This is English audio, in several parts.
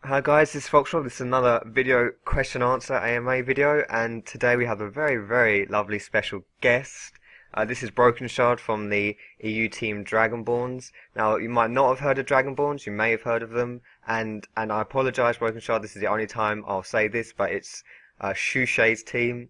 Hi guys, this is Foxdrop. This is another video question answer AMA video, and today we have a very lovely special guest. This is Brokenshard from the EU team Dragonborns. Now you might not have heard of Dragonborns, you may have heard of them, and I apologise, Brokenshard. This is the only time I'll say this, but it's Shusha's team.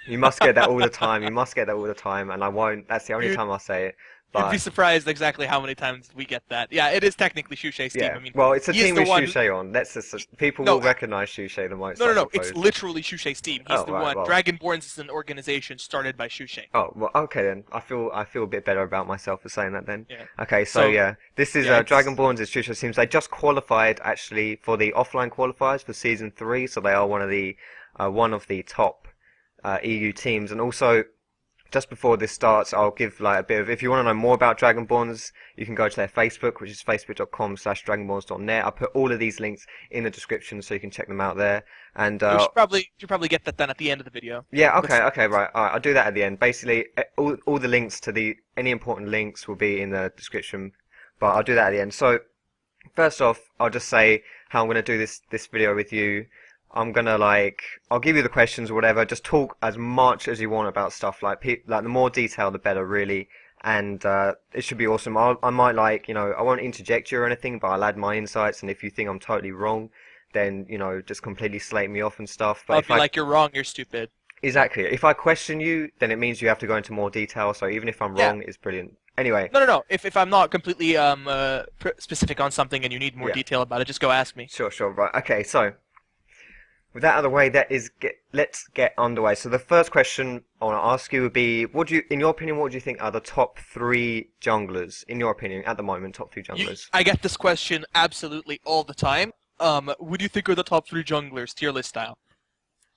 You must get that all the time. You must get that all the time, and I won't. That's the only You'd, time I'll say it. you'd be But surprised exactly how many times we get that. Yeah, it is technically Shusha's team. yeah, I mean, well, it's a he's team the with one. Shusha on. That's just, people No, will recognise Shusha the most, no, I no. It's suppose. literally Shusha's team. He's Oh, the right, one. well. Dragonborns is an organization started by Shusha. Oh, well, okay then. I feel a bit better about myself for saying that then. Yeah. Okay, so So yeah, this is yeah, it's Dragonborn's as Shusha seems. They just qualified actually for the offline qualifiers for season 3, so they are one of the top EU teams. And also, just before this starts, I'll give like a bit of, if you want to know more about Dragonborns, you can go to their Facebook, which is facebook.com/dragonborns.net. I'll put all of these links in the description so you can check them out there. And you should probably get that done at the end of the video. yeah, Let's- okay, right. All right, I'll do that at the end. Basically, all the links to any important links will be in the description, but I'll do that at the end. So, first off, I'll just say how I'm gonna do this video with you. I'll give you the questions or whatever. Just talk as much as you want about stuff. Like the more detail, the better, really. And it should be awesome. I might I won't interject you or anything, but I'll add my insights. And if you think I'm totally wrong, then just completely slate me off and stuff. But I'll be like, you're wrong, you're stupid. exactly, if I question you, then it means you have to go into more detail. So even if I'm Yeah. wrong, it's brilliant. Anyway, No. If I'm not completely specific on something and you need more yeah, detail about it, just go ask me. sure, right. Okay, so with that out of the way, let's get underway. So the first question I want to ask you would be, in your opinion, what do you think are the top 3 junglers, in your opinion, at the moment, top 3 junglers? I get this question absolutely all the time. Who do you think are the top 3 junglers, tier list style?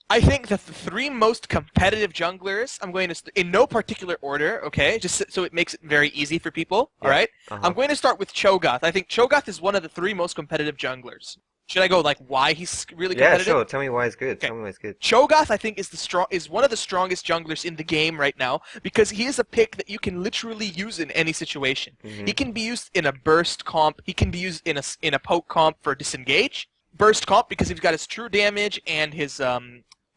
I think that the 3 most competitive junglers, I'm going to, in no particular order, okay, just so it makes it very easy for people, Yeah. alright? Uh-huh. I'm going to start with Cho'Gath. I think Cho'Gath is one of the 3 most competitive junglers. Should I go, like, why he's really Yeah, competitive? sure. Tell me why it's good. Okay. Tell me why it's good. Cho'Gath, I think, is one of the strongest junglers in the game right now because he is a pick that you can literally use in any situation. Mhm. He can be used in a burst comp. He can be used in a poke comp for disengage. Burst comp because he's got his true damage and his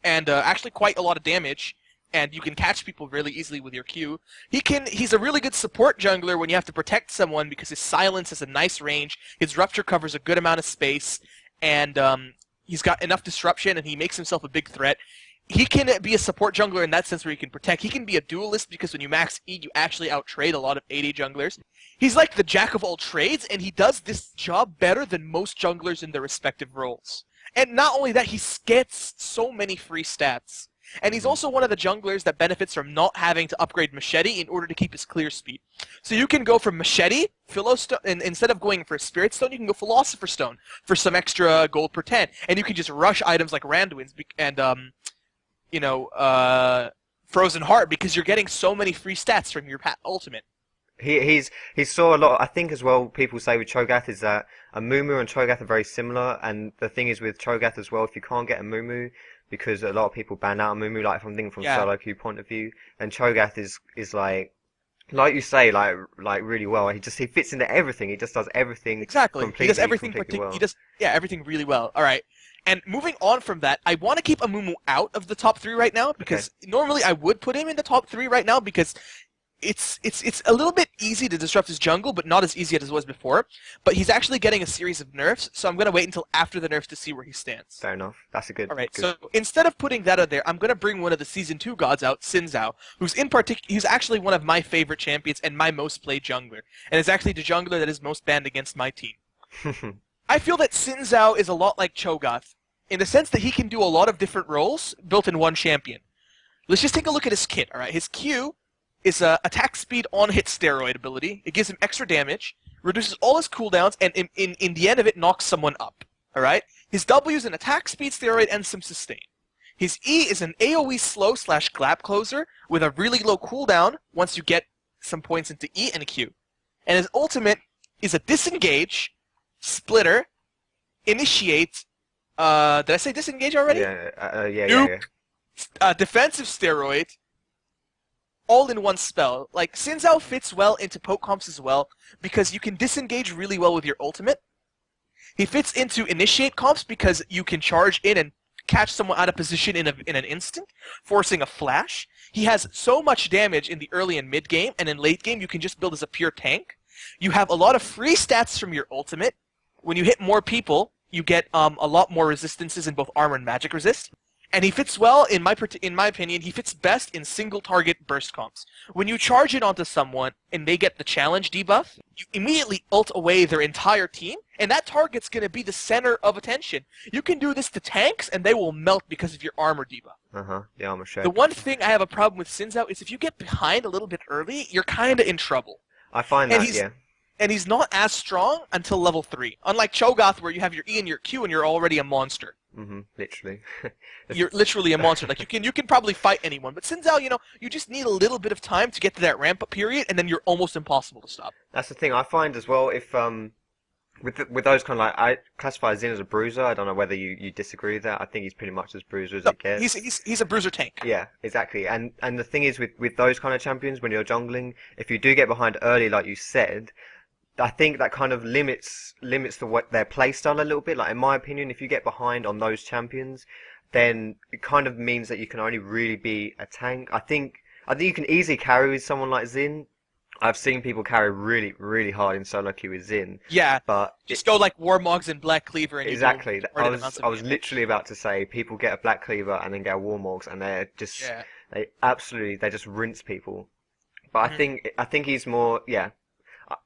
actually quite a lot of damage, and you can catch people really easily with your Q. He's a really good support jungler when you have to protect someone because his silence has a nice range. His rupture covers a good amount of space, and he's got enough disruption, and he makes himself a big threat. He can be a support jungler in that sense where he can protect. He can be a duelist because when you max E, you actually out-trade a lot of AD junglers. He's like the jack of all trades, and he does this job better than most junglers in their respective roles. And not only that, he gets so many free stats. And he's also one of the junglers that benefits from not having to upgrade Machete in order to keep his clear speed. So you can go from Machete, Philostone, and instead of going for a Spirit Stone, you can go Philosopher's Stone for some extra gold per 10. And you can just rush items like Randuin's and Frozen Heart because you're getting so many free stats from your ultimate. He saw a lot. I think as well. People say with Cho'Gath is that a Mumu and Cho'Gath are very similar. And the thing is with Cho'Gath as well, if you can't get a Mumu, because a lot of people ban out a Mumu, like if I'm thinking from Yeah. solo queue point of view, and Cho'Gath is like you say, like really well. He fits into everything. He just does everything Exactly. completely, He does everything completely well. he does everything really well. All right. And moving on from that, I want to keep Amumu out of the top 3 right now because normally I would put him in the top 3 right now because it's a little bit easy to disrupt his jungle, but not as easy as it was before. But he's actually getting a series of nerfs, so I'm going to wait until after the nerfs to see where he stands. Fair enough. That's a good. All right, good. so instead of putting that out there, I'm going to bring one of the Season 2 gods out, Xin Zhao, he's actually one of my favorite champions and my most played jungler. And is actually the jungler that is most banned against my team. I feel that Xin Zhao is a lot like Cho'Gath, in the sense that he can do a lot of different roles built in one champion. Let's just take a look at his kit, alright? His Q is a attack speed on hit steroid ability. It gives him extra damage, reduces all his cooldowns, and in the end of it knocks someone up. Alright? His W is an attack speed steroid and some sustain. His E is an AoE slow / glap closer with a really low cooldown once you get some points into E and Q. And his ultimate is a disengage, splitter, initiate, did I say disengage already? Yeah. Nuke, defensive steroid, all in one spell. Like, Xin Zhao fits well into poke comps as well, because you can disengage really well with your ultimate. He fits into initiate comps because you can charge in and catch someone out of position in an instant, forcing a flash. He has so much damage in the early and mid game, and in late game you can just build as a pure tank. You have a lot of free stats from your ultimate. When you hit more people, you get a lot more resistances in both armor and magic resist. And he fits well, in my opinion, he fits best in single target burst comps. When you charge it onto someone and they get the challenge debuff, you immediately ult away their entire team, and that target's going to be the center of attention. You can do this to tanks, and they will melt because of your armor debuff. The armor shake. The one thing I have a problem with Xin Zhao is if you get behind a little bit early, you're kind of in trouble. I find that, yeah. And he's not as strong until level 3. Unlike Cho'Gath, where you have your E and your Q and you're already a monster. Literally. You're literally a monster. Like you can probably fight anyone, but Xin Zhao, you just need a little bit of time to get to that ramp up period, and then you're almost impossible to stop. That's the thing I find as well. If with those kind of like, I classify Xin as a bruiser. I don't know whether you disagree with that. I think he's pretty much as bruiser as it gets. He's a bruiser tank. Yeah, exactly. And the thing is with those kind of champions, when you're jungling, if you do get behind early, like you said, I think that kind of limits their playstyle a little bit. Like in my opinion, if you get behind on those champions, then it kind of means that you can only really be a tank. I think you can easily carry with someone like Xin. I've seen people carry really, really hard in solo queue with Xin. Yeah, but just go like Warmogs and Black Cleaver. And exactly. I was literally about to say people get a Black Cleaver and then get a Warmogs, and they're just they just rinse people. But I think he's more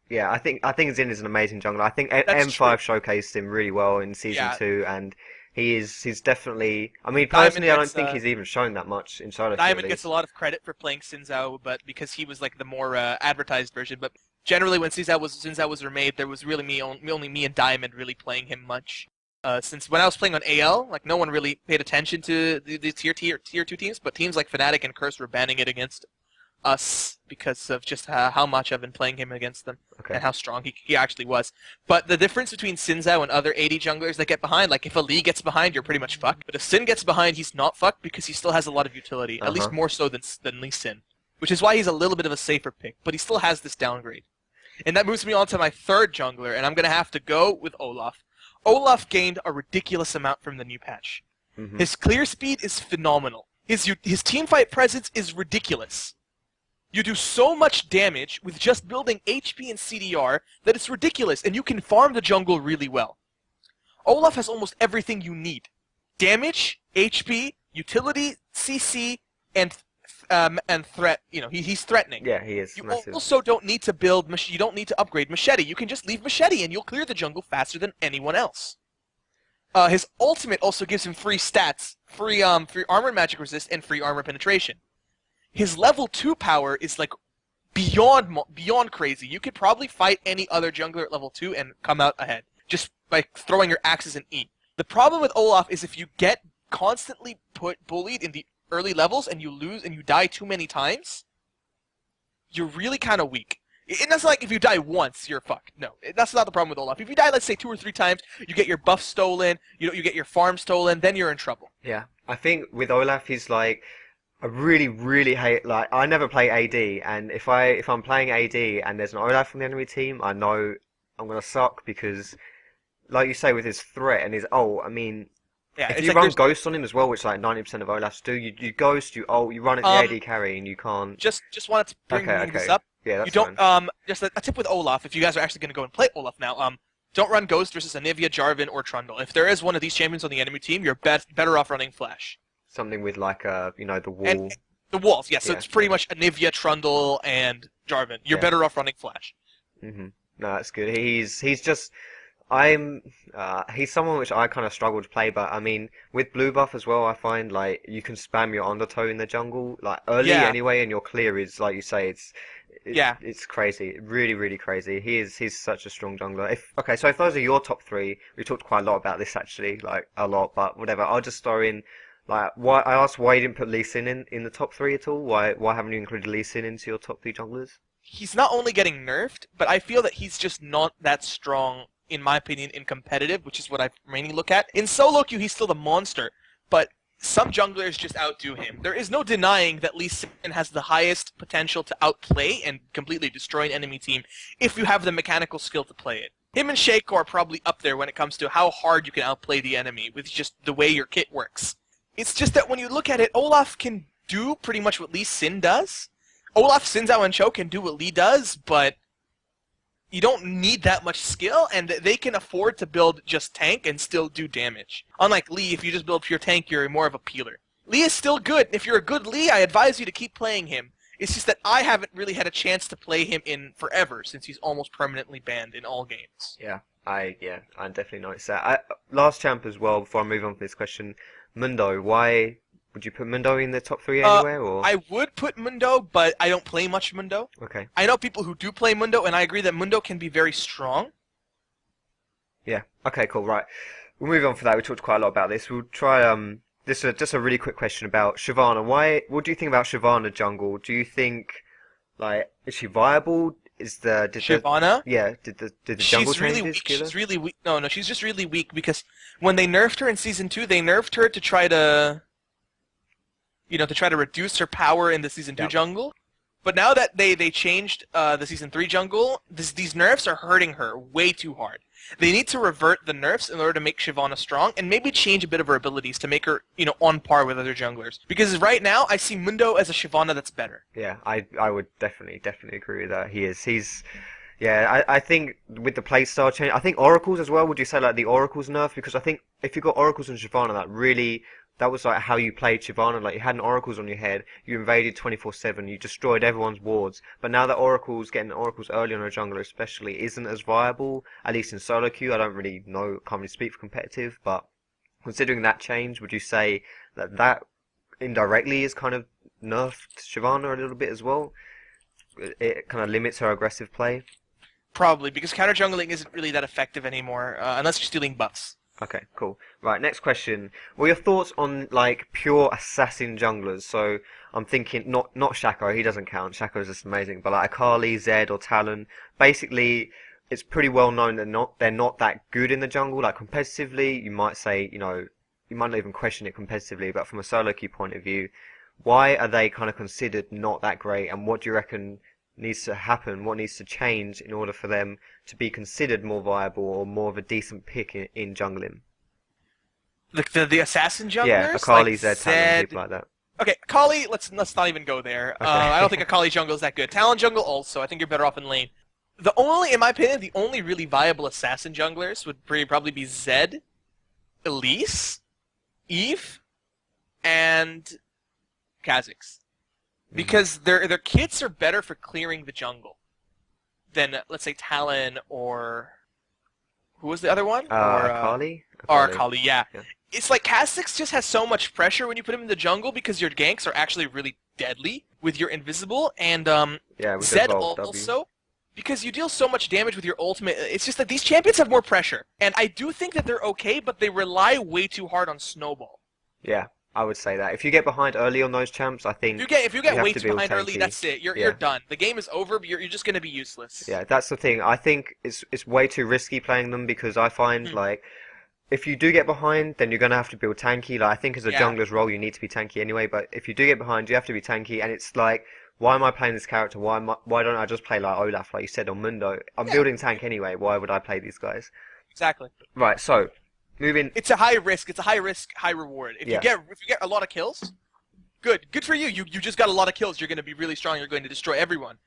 I think Xin is an amazing jungler. I think M5 showcased him really well in season 2, and he's definitely. I mean, personally, I don't think he's even shown that much in solo. Diamond gets a lot of credit for playing Xin Zhao, but because he was like the more advertised version. But generally, when Xin Zhao was remade, there was really only me and Diamond really playing him much. Since when I was playing on AL, like no one really paid attention to the tier 2 teams, but teams like Fnatic and Curse were banning it against us because of just how much I've been playing him against them and how strong he actually was. But the difference between Xin Zhao and other AD junglers that get behind, like if a Lee gets behind, you're pretty much fucked. But if Xin gets behind, he's not fucked because he still has a lot of utility, at least more so than Lee Sin, which is why he's a little bit of a safer pick. But he still has this downgrade. And that moves me on to my third jungler, and I'm going to have to go with Olaf. Olaf gained a ridiculous amount from the new patch. His clear speed is phenomenal. His teamfight presence is ridiculous. You do so much damage with just building HP and CDR that it's ridiculous, and you can farm the jungle really well. Olaf has almost everything you need. Damage, HP, utility, CC, and threat. He's threatening. Yeah, he is. You massive. Also don't need to you don't need to upgrade Machete. You can just leave Machete and you'll clear the jungle faster than anyone else. His ultimate also gives him free stats, free armor and magic resist, and free armor penetration. His level 2 power is like beyond crazy. You could probably fight any other jungler at level 2 and come out ahead just by throwing your axes and E. The problem with Olaf is if you get constantly bullied in the early levels and you lose and you die too many times, you're really kind of weak. And that's like if you die once, you're fucked. No, that's not the problem with Olaf. If you die, let's say 2 or 3 times, you get your buff stolen, you get your farm stolen, then you're in trouble. Yeah, I think with Olaf, he's like. I really, really hate, like, I never play AD, and if I'm playing AD and there's an Olaf from the enemy team, I know I'm gonna suck because, like you say, with his threat and his ult, I mean, if you run Ghost on him as well, which like 90% of Olafs do, you Ghost, you ult, you run at the AD carry, and you can't... Just wanted to bring this up. Yeah, that's fine. Just a tip with Olaf, if you guys are actually gonna go and play Olaf now, don't run Ghost versus Anivia, Jarvan, or Trundle. If there is one of these champions on the enemy team, you're better off running Flash. Something with like the wall. And the walls, yeah. So it's pretty much Anivia, Trundle, and Jarvan. You're better off running Flash. No, that's good. He's someone which I kind of struggle to play, but I mean with blue buff as well, I find like you can spam your undertow in the jungle like early anyway, and your clear is like you say it's crazy, really, really crazy. He's such a strong jungler. So if those are your top 3, we talked quite a lot about this actually, like a lot, but whatever. I'll just throw in. Like, I asked why you didn't put Lee Sin in the top 3 at all. Why haven't you included Lee Sin into your top 3 junglers? He's not only getting nerfed, but I feel that he's just not that strong, in my opinion, in competitive, which is what I mainly look at. In solo queue, he's still the monster, but some junglers just outdo him. There is no denying that Lee Sin has the highest potential to outplay and completely destroy an enemy team if you have the mechanical skill to play it. Him and Shaco are probably up there when it comes to how hard you can outplay the enemy with just the way your kit works. It's just that when you look at it, Olaf can do pretty much what Lee Sin does. Olaf, Xin Zhao, and Cho can do what Lee does, but you don't need that much skill, and they can afford to build just tank and still do damage. Unlike Lee, if you just build pure tank, you're more of a peeler. Lee is still good. If you're a good Lee, I advise you to keep playing him. It's just that I haven't really had a chance to play him in forever, since he's almost permanently banned in all games. Yeah, I definitely noticed that. Last champ as well, before I move on from this question, Mundo, why would you put Mundo in the top 3 anywhere? Or I would put Mundo, but I don't play much Mundo. Okay. I know people who do play Mundo, and I agree that Mundo can be very strong. Yeah. Okay, cool, right. We'll move on for that. We talked quite a lot about this. We'll try, this is just a really quick question about Shyvana. What do you think about Shyvana jungle? Do you think, like, is she viable? Shyvana? Did the jungle she's really changes weak. kill her? She's really weak. No, she's just really weak because when they nerfed her in Season 2, they nerfed her to try to reduce her power in the Season 2 jungle. But now that they changed the Season 3 jungle, these nerfs are hurting her way too hard. They need to revert the nerfs in order to make Shyvana strong, and maybe change a bit of her abilities to make her, on par with other junglers. Because right now, I see Mundo as a Shyvana that's better. Yeah, I would definitely agree with that. I think with the playstyle change, I think Oracles as well, would you say like the Oracles nerf? Because I think if you got Oracles and Shyvana, that was like how you played Shyvana. Like you had an Oracles on your head, you invaded 24/7, you destroyed everyone's wards. But now that getting Oracles early on a jungler especially isn't as viable, at least in solo queue. I don't really know, can't really speak for competitive, but considering that change, would you say that indirectly is kind of nerfed Shyvana a little bit as well? It kind of limits her aggressive play? Probably, because counter jungling isn't really that effective anymore, unless you're stealing buffs. Okay, cool. Right, next question. What are your thoughts on like pure assassin junglers? So I'm thinking not Shaco, he doesn't count. Shaco is just amazing, but like Akali, Zed, or Talon. Basically, it's pretty well known that they're not that good in the jungle. Like competitively, you might say, you might not even question it competitively, but from a solo queue point of view, why are they kind of considered not that great? And what do you reckon needs to happen? What needs to change in order for them to be considered more viable or more of a decent pick in jungling? The assassin junglers? Yeah, Akali, like Zed, Talon, people like that. Okay, Akali, let's not even go there. Okay. I don't think Akali jungle is that good. Talon jungle also, I think you're better off in lane. In my opinion, the only really viable assassin junglers would probably be Zed, Elise, Eve, and Kha'Zix. Because their kits are better for clearing the jungle than, let's say, Talon or... Who was the other one? Akali? Or Akali, yeah. It's like Kha'Zix just has so much pressure when you put him in the jungle because your ganks are actually really deadly with your invisible, and Zed also, because you deal so much damage with your ultimate. It's just that these champions have more pressure, and I do think that they're okay, but they rely way too hard on Snowball. Yeah, I would say that. If you get behind early on those champs, I think if you get way too behind early, that's it. You're done. The game is over. You're just going to be useless. Yeah, that's the thing. I think it's way too risky playing them because I find like if you do get behind, then you're going to have to build tanky. Like I think as a jungler's role, you need to be tanky anyway. But if you do get behind, you have to be tanky, and it's like, why am I playing this character? Why don't I just play like Olaf, like you said, on Mundo? I'm building tank anyway. Why would I play these guys? Exactly. Right. So. Moving. It's a high risk. It's a high risk, high reward. If you get a lot of kills, good for you. You just got a lot of kills. You're going to be really strong. You're going to destroy everyone.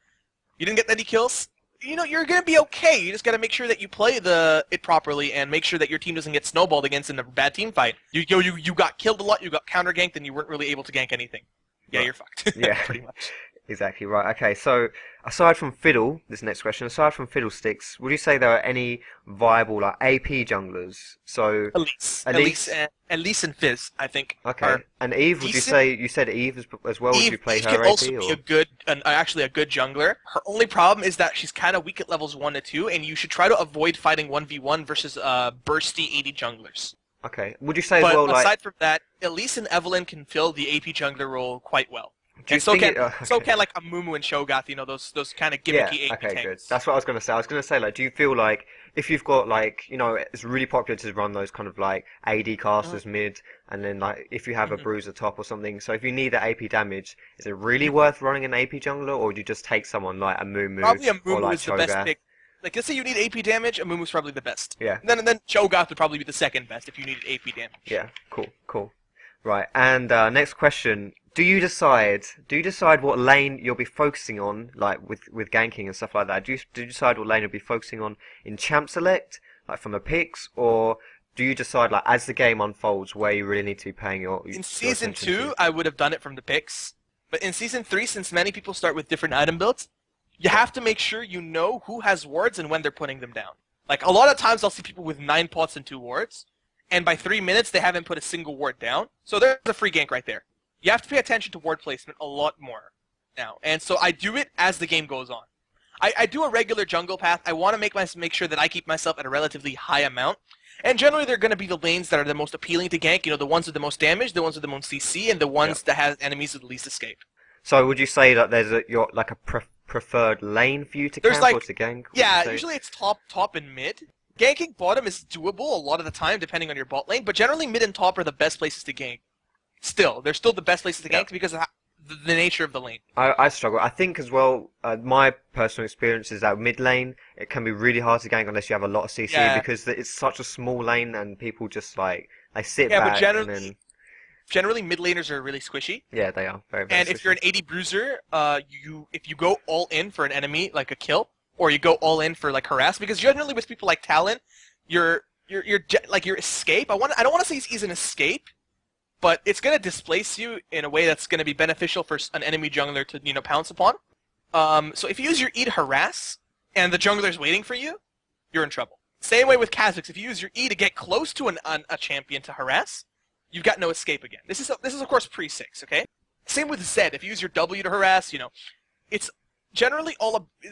You didn't get any kills. You're going to be okay. You just got to make sure that you play it properly and make sure that your team doesn't get snowballed against in a bad team fight. You got killed a lot. You got counter ganked, and you weren't really able to gank anything. Yeah, you're fucked. Yeah, pretty much. Exactly right. Okay, so aside from Fiddle, this next question, aside from Fiddlesticks, would you say there are any viable like AP junglers? So Elise and Fizz, I think. Okay, and Eve, would you said Eve as well? Eve, would you play Eve her can AP? also be a good jungler. Her only problem is that she's kind of weak at levels 1 to 2, and you should try to avoid fighting 1v1 versus bursty 80 junglers. Okay, would you say but as well? Aside from that, Elise and Evelyn can fill the AP jungler role quite well. So can like a Mumu and Sho'Gath, those kind of gimmicky AP tanks. Good. That's what I was going to say. I was going to say, like, do you feel like if you've got like, it's really popular to run those kind of like AD casters mid, and then like if you have a bruiser top or something. So if you need that AP damage, is it really worth running an AP jungler, or do you just take someone like a Mumu? Probably a Mumu or like is the best pick. Like, let's say you need AP damage, Amumu's probably the best. Yeah. And then Cho'Gath would probably be the second best if you needed AP damage. Yeah. Cool. Right. And next question: Do you decide what lane you'll be focusing on, like with ganking and stuff like that? Do you decide what lane you'll be focusing on in champ select, like from the picks, or do you decide like as the game unfolds where you really need to be paying your In Season attention 2, to? I would have done it from the picks. But in Season 3, since many people start with different item builds, you have to make sure you know who has wards and when they're putting them down. Like, a lot of times I'll see people with 9 pots and 2 wards, and by 3 minutes they haven't put a single ward down. So there's a free gank right there. You have to pay attention to ward placement a lot more now. And so I do it as the game goes on. I do a regular jungle path. I want to make sure that I keep myself at a relatively high amount. And generally they're going to be the lanes that are the most appealing to gank. You know, the ones with the most damage, the ones with the most CC, and the ones that have enemies with the least escape. So would you say that there's a preferred lane for you to camp or to gank? Yeah, usually it's top, and mid. Ganking bottom is doable a lot of the time, depending on your bot lane, but generally mid and top are the best places to gank. They're still the best places to gank because of the nature of the lane. I struggle. I think as well, my personal experience is that mid lane, it can be really hard to gank unless you have a lot of CC because it's such a small lane and people just like, they sit back but and then... Generally, mid laners are really squishy. Yeah, they are. Very and squishy. If you're an AD bruiser, if you go all in for an enemy, like a kill, or you go all in for like harass, because generally with people like Talon, your escape. I don't want to say he's an escape, but it's gonna displace you in a way that's gonna be beneficial for an enemy jungler to pounce upon. So if you use your E to harass, and the jungler's waiting for you, you're in trouble. Same way with Kha'Zix. If you use your E to get close to a champion to harass, you've got no escape again. This is of course pre-6, okay? Same with Zed. If you use your W to harass, it's generally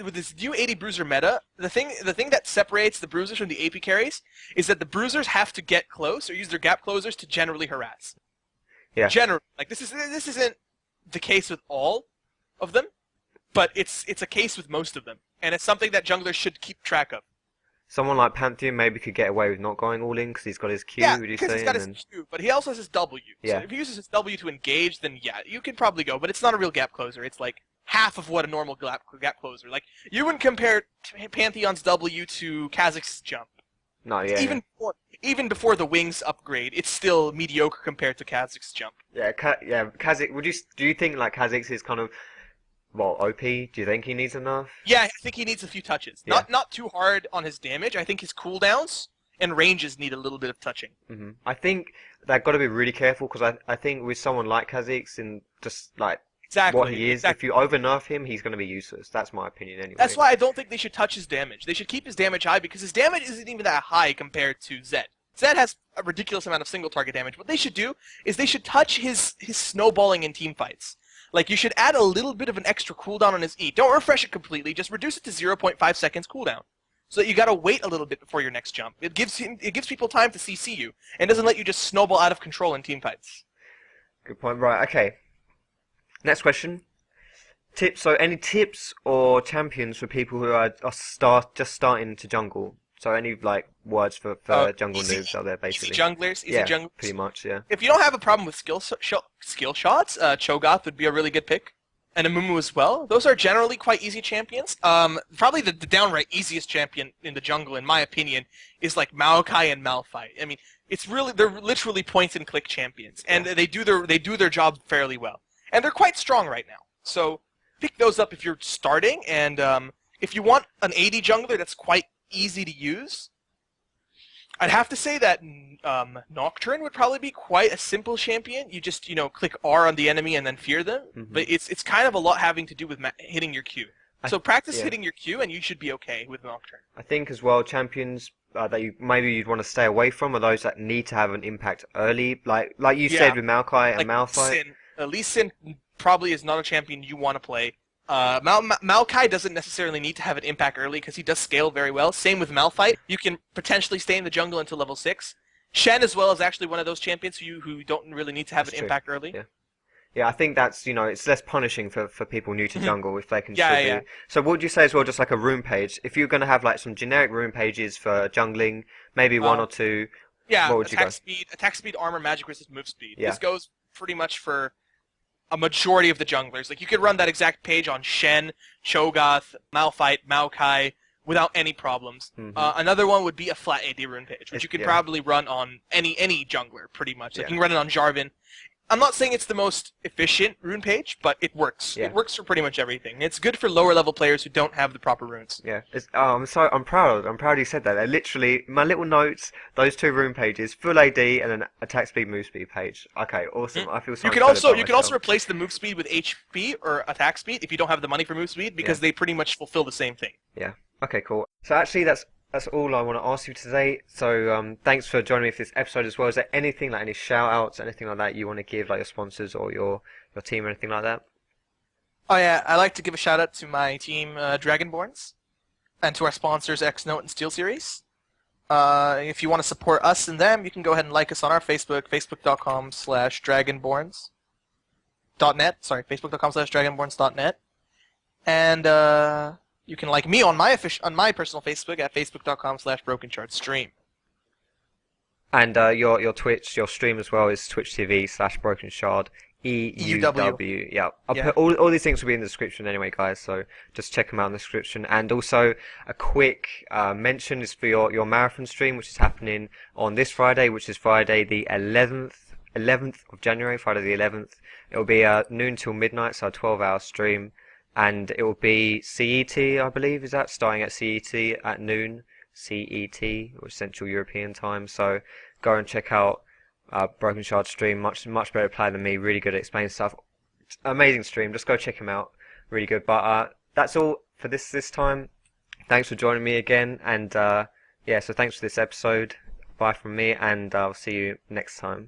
with this new 80 bruiser meta. The thing that separates the bruisers from the AP carries is that the bruisers have to get close or use their gap closers to generally harass. Yeah. Generally, like this isn't the case with all of them, but it's a case with most of them, and it's something that junglers should keep track of. Someone like Pantheon maybe could get away with not going all in because he's got his Q, would you say? Because he's got his Q, but he also has his W. Yeah. So if he uses his W to engage, then yeah, you can probably go, but it's not a real gap closer. It's like half of what a normal gap closer. Like, you wouldn't compare Pantheon's W to Kha'Zix's jump. No, yeah. Even before the wings upgrade, it's still mediocre compared to Kha'Zix's jump. Yeah, Kha'Zix, do you think like Kha'Zix is kind of, well, OP? Do you think he needs enough? Yeah, I think he needs a few touches. Yeah. Not too hard on his damage. I think his cooldowns and ranges need a little bit of touching. Mm-hmm. I think they've got to be really careful because I think with someone like Kha'Zix and just like what he is, if you over-nerf him, he's going to be useless. That's my opinion anyway. That's why I don't think they should touch his damage. They should keep his damage high because his damage isn't even that high compared to Zed. Zed has a ridiculous amount of single target damage. What they should do is they should touch his snowballing in team fights. Like, you should add a little bit of an extra cooldown on his E. Don't refresh it completely, just reduce it to 0.5 seconds cooldown. So that you gotta wait a little bit before your next jump. It gives people time to CC you, and doesn't let you just snowball out of control in team fights. Good point. Right, okay. Next question. Tips. So, any tips or champions for people who are just starting to jungle? So, any like words for jungle noobs out there, basically? Easy junglers. Pretty much, yeah. If you don't have a problem with skill shots, Cho'Gath would be a really good pick, and Amumu as well. Those are generally quite easy champions. Probably the downright easiest champion in the jungle, in my opinion, is like Maokai and Malphite. I mean, they're literally point and click champions, and they do their job fairly well, and they're quite strong right now. So pick those up if you're starting, and if you want an AD jungler that's quite easy to use, I'd have to say that Nocturne would probably be quite a simple champion. You just, click R on the enemy and then fear them. Mm-hmm. But it's kind of a lot having to do with hitting your Q. So practice hitting your Q and you should be okay with Nocturne. I think as well, champions that you'd want to stay away from are those that need to have an impact early. Like you said with Maokai and Malphite. Lee Sin probably is not a champion you want to play. Maokai doesn't necessarily need to have an impact early because he does scale very well. Same with Malphite. You can potentially stay in the jungle until level 6. Shen as well is actually one of those champions who don't really need to have an impact early. Yeah, I think that's, it's less punishing for people new to jungle if they can still do. So what would you say as well, just like a rune page? If you're going to have like some generic rune pages for jungling, maybe one or two, what would you go? Attack speed, armor, magic resist, move speed. Yeah. This goes pretty much for a majority of the junglers. Like, you could run that exact page on Shen, Cho'Gath, Malphite, Maokai, without any problems. Mhm. Another one would be a flat AD rune page, which you could Yeah. probably run on any jungler, pretty much. Like Yeah. you can run it on Jarvan. I'm not saying it's the most efficient rune page, but it works. Yeah. It works for pretty much everything. It's good for lower level players who don't have the proper runes. Yeah, I'm proud you said that. They're literally my little notes. Those 2 rune pages, full AD and an attack speed, move speed page. Okay, awesome. I feel so. You can also replace the move speed with HP or attack speed if you don't have the money for move speed, because they pretty much fulfill the same thing. Yeah. Okay, cool. So actually, that's all I want to ask you today. So thanks for joining me for this episode as well. Is there anything, like any shout outs, anything like that you want to give, like your sponsors or your team or anything like that? Oh yeah, I like to give a shout out to my team, Dragonborns, and to our sponsors, X-Note and SteelSeries. If you want to support us and them, you can go ahead and like us on our Facebook, facebook.com/dragonborns.net. Sorry, facebook.com/dragonborns.net. And you can like me on my personal Facebook at facebook.com/brokenshardstream. And your Twitch, your stream as well is Twitch TV/Brokenshard. EUW. Yeah. I'll put all these links will be in the description anyway, guys. So just check them out in the description. And also a quick mention is for your marathon stream, which is happening on this Friday, which is Friday the 11th of January. Friday the 11th. It will be noon till midnight, so a 12-hour stream, and it will be CET, I believe, is that starting at CET at noon, CET, or Central European time. So go and check out Brokenshard stream, much better player than me, really good at explaining stuff. Amazing stream, just go check him out, really good. But that's all for this time. Thanks for joining me again, and yeah, so thanks for this episode. Bye from me, and I'll see you next time.